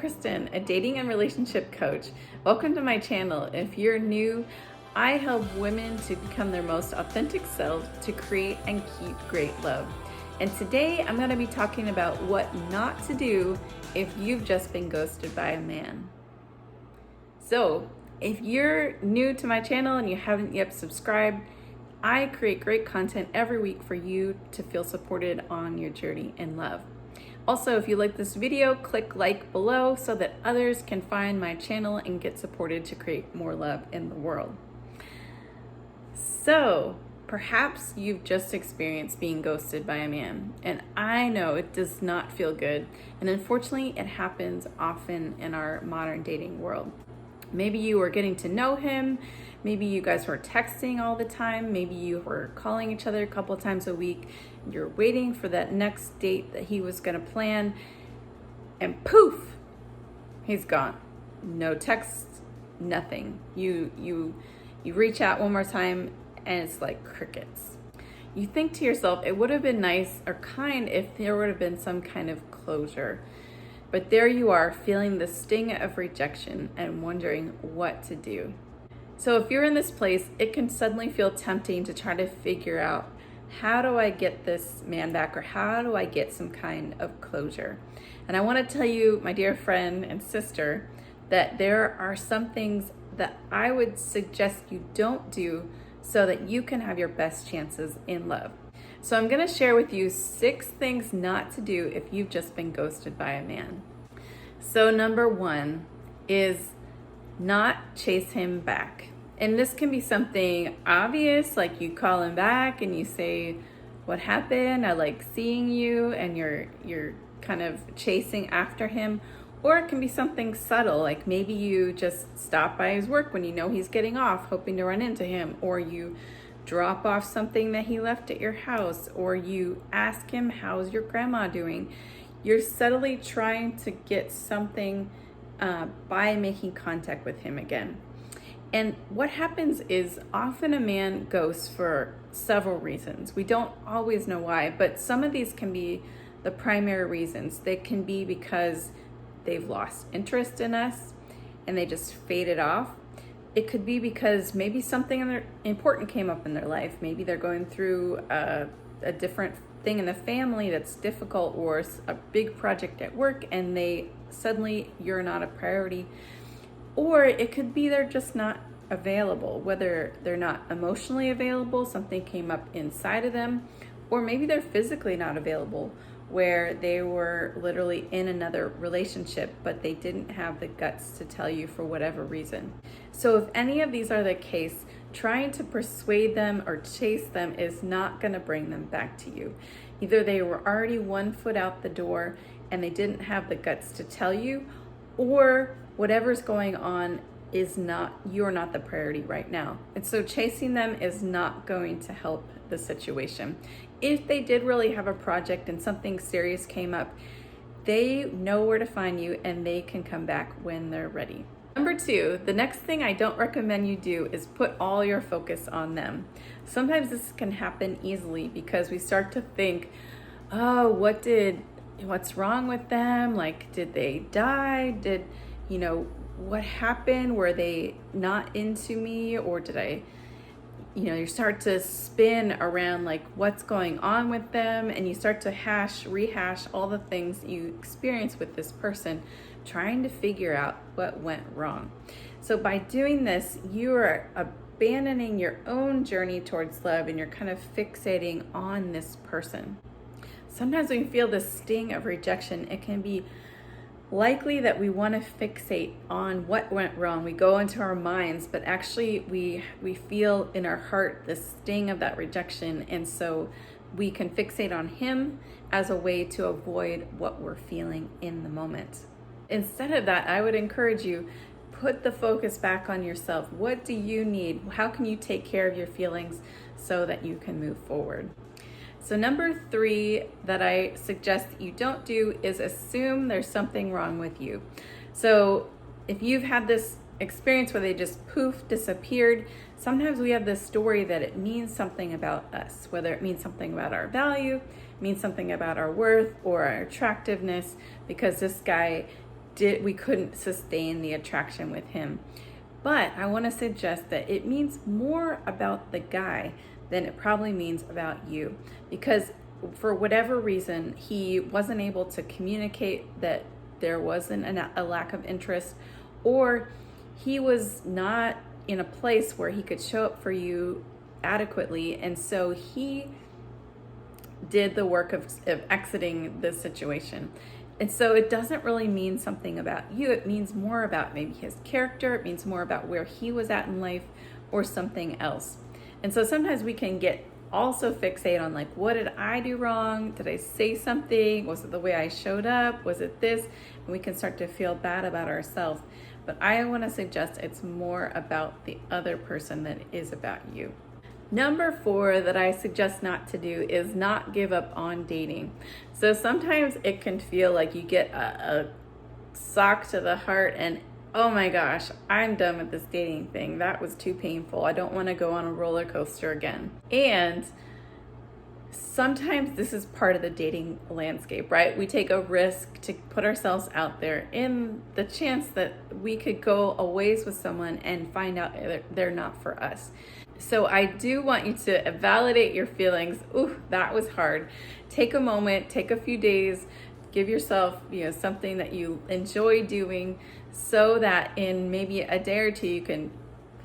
Kristen, a dating and relationship coach. Welcome to my channel. If you're new, I help women to become their most authentic selves to create and keep great love. And today I'm going to be talking about what not to do if you've just been ghosted by a man. So, if you're new to my channel and you haven't yet subscribed, I create great content every week for you to feel supported on your journey in love. Also, if you like this video, click like below so that others can find my channel and get supported to create more love in the world. So, perhaps you've just experienced being ghosted by a man, and I know it does not feel good, and unfortunately it happens often in our modern dating world. Maybe you were getting to know him, maybe you guys were texting all the time, maybe you were calling each other a couple of times a week, you're waiting for that next date that he was gonna plan, and poof, he's gone. No texts, nothing. You reach out one more time and it's like crickets. You think to yourself, it would have been nice or kind if there would have been some kind of closure. But there you are, feeling the sting of rejection and wondering what to do. So if you're in this place, it can suddenly feel tempting to try to figure out, how do I get this man back, or how do I get some kind of closure? And I want to tell you, my dear friend and sister, that there are some things that I would suggest you don't do so that you can have your best chances in love. So I'm going to share with you 6 things not to do if you've just been ghosted by a man. So number 1 is not chase him back. And this can be something obvious, like you call him back and you say, what happened? I like seeing you, and you're kind of chasing after him. Or it can be something subtle, like maybe you just stop by his work when you know he's getting off, hoping to run into him, or you drop off something that he left at your house, or you ask him, how's your grandma doing? You're subtly trying to get something by making contact with him again. And what happens is often a man ghosts for several reasons. We don't always know why, but some of these can be the primary reasons. They can be because they've lost interest in us and they just faded off. It could be because maybe something important came up in their life. Maybe they're going through a different thing in the family that's difficult, or a big project at work, and you're not a priority. Or it could be they're just not available, whether they're not emotionally available, something came up inside of them, or maybe they're physically not available, where they were literally in another relationship, but they didn't have the guts to tell you for whatever reason. So if any of these are the case, trying to persuade them or chase them is not going to bring them back to you. Either they were already 1 foot out the door and they didn't have the guts to tell you, or whatever's going on you're not the priority right now. And so chasing them is not going to help the situation. If they did really have a project and something serious came up, they know where to find you and they can come back when they're ready. Number 2, the next thing I don't recommend you do is put all your focus on them. Sometimes this can happen easily because we start to think, oh, what's wrong with them? Like, did they die? What happened? Were they not into me? Or did I, you start to spin around like what's going on with them, and you start to rehash all the things you experienced with this person, trying to figure out what went wrong. So by doing this, you are abandoning your own journey towards love, and you're kind of fixating on this person. Sometimes when you feel the sting of rejection, it can be likely that we want to fixate on what went wrong. We go into our minds, but actually we feel in our heart the sting of that rejection, and so we can fixate on him as a way to avoid what we're feeling in the moment. Instead of that, I would encourage you, put the focus back on yourself. What do you need? How can you take care of your feelings so that you can move forward? So number 3 that I suggest that you don't do is assume there's something wrong with you. So if you've had this experience where they just poof, disappeared, sometimes we have this story that it means something about us, whether it means something about our value, means something about our worth or our attractiveness, because this guy we couldn't sustain the attraction with him. But I want to suggest that it means more about the guy than it probably means about you, because for whatever reason he wasn't able to communicate that there wasn't a lack of interest, or he was not in a place where he could show up for you adequately, and so he did the work of exiting the situation. And so it doesn't really mean something about you. It means more about maybe his character. It means more about where he was at in life or something else. And so sometimes we can get also fixate on, like, what did I do wrong? Did I say something? Was it the way I showed up? Was it this? And we can start to feel bad about ourselves. But I want to suggest it's more about the other person than it is about you. Number 4 that I suggest not to do is not give up on dating. So sometimes it can feel like you get a sock to the heart and, oh my gosh, I'm done with this dating thing. That was too painful. I don't want to go on a roller coaster again. And sometimes this is part of the dating landscape, right? We take a risk to put ourselves out there in the chance that we could go a ways with someone and find out they're not for us. So I do want you to validate your feelings. Ooh, that was hard. Take a moment, take a few days, give yourself, something that you enjoy doing, so that in maybe a day or two you can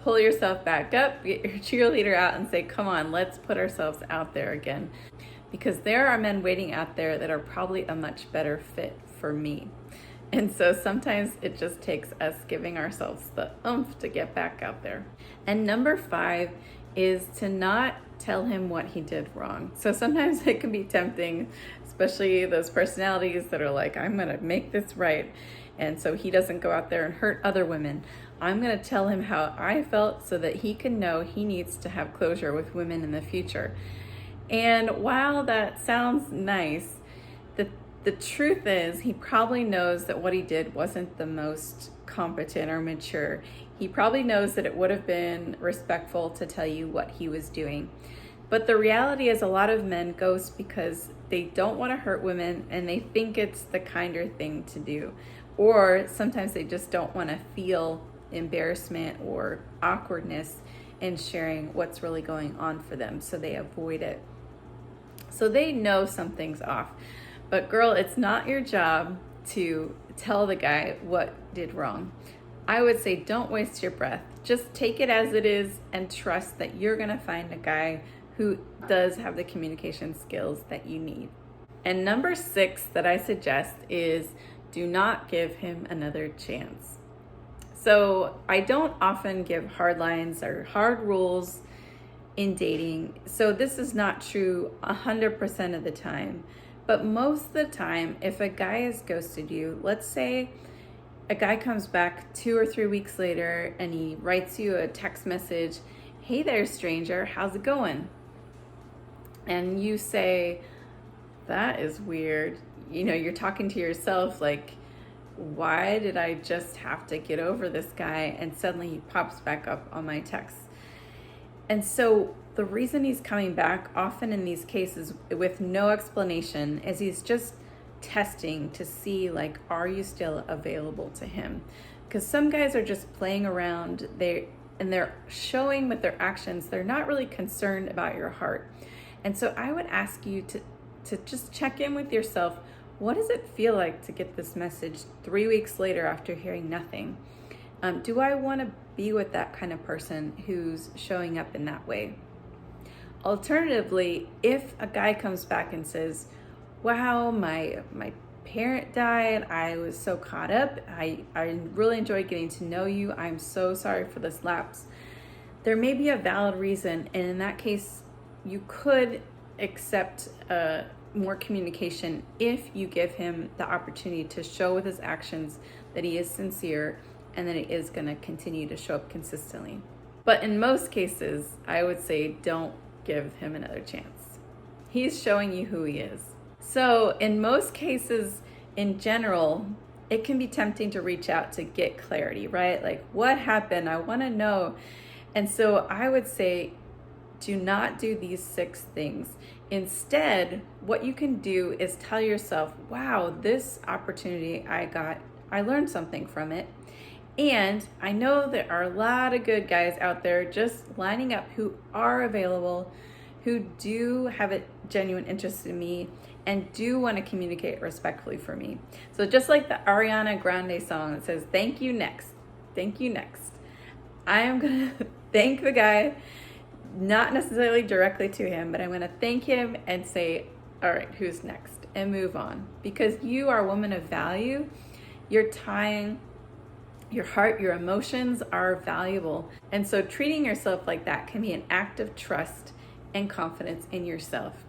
pull yourself back up, get your cheerleader out and say, come on, let's put ourselves out there again. Because there are men waiting out there that are probably a much better fit for me. And so sometimes it just takes us giving ourselves the oomph to get back out there. And number 5 is to not tell him what he did wrong. So sometimes it can be tempting, especially those personalities that are like, I'm gonna make this right. And so he doesn't go out there and hurt other women. I'm gonna tell him how I felt so that he can know he needs to have closure with women in the future. And while that sounds nice, the truth is he probably knows that what he did wasn't the most competent or mature. He probably knows that it would have been respectful to tell you what he was doing. But the reality is a lot of men ghost because they don't want to hurt women and they think it's the kinder thing to do. Or sometimes they just don't want to feel embarrassment or awkwardness in sharing what's really going on for them, so they avoid it. So they know something's off. But girl, it's not your job to tell the guy what did wrong. I would say don't waste your breath. Just take it as it is and trust that you're gonna find a guy who does have the communication skills that you need. And number 6 that I suggest is do not give him another chance. So I don't often give hard lines or hard rules in dating. So this is not true 100% of the time. But most of the time, if a guy has ghosted you, let's say a guy comes back 2 or 3 weeks later and he writes you a text message, hey there, stranger, how's it going? And you say, that is weird. You're talking to yourself like, why did I just have to get over this guy? And suddenly he pops back up on my text. And so the reason he's coming back often in these cases with no explanation is he's just testing to see, like, are you still available to him? Because some guys are just playing around, they're showing with their actions, they're not really concerned about your heart. And so I would ask you to just check in with yourself. What does it feel like to get this message 3 weeks later after hearing nothing? Do I want to be with that kind of person who's showing up in that way? Alternatively, if a guy comes back and says, wow, my parent died, I was so caught up, I really enjoyed getting to know you, I'm so sorry for this lapse, there may be a valid reason, and in that case, you could accept more communication if you give him the opportunity to show with his actions that he is sincere and that he is going to continue to show up consistently. But in most cases, I would say don't give him another chance. He's showing you who he is. So in most cases, in general, it can be tempting to reach out to get clarity, right? Like, what happened? I want to know. And so I would say, do not do these 6 things. Instead, what you can do is tell yourself, wow, this opportunity I got, I learned something from it. And I know there are a lot of good guys out there just lining up who are available, who do have a genuine interest in me and do want to communicate respectfully for me. So just like the Ariana Grande song that says, "Thank you next, thank you next," I am going to thank the guy, not necessarily directly to him, but I'm going to thank him and say, all right, who's next? And move on. Because you are a woman of value. Your time, your heart, your emotions are valuable. And so treating yourself like that can be an act of trust and confidence in yourself.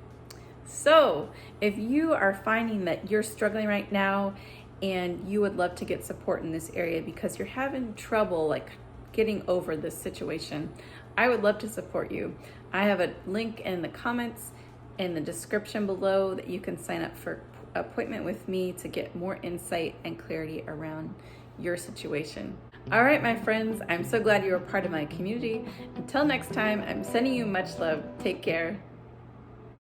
So if you are finding that you're struggling right now and you would love to get support in this area because you're having trouble like getting over this situation, I would love to support you. I have a link in the comments in the description below that you can sign up for an appointment with me to get more insight and clarity around your situation. All right, my friends, I'm so glad you are part of my community. Until next time, I'm sending you much love. Take care.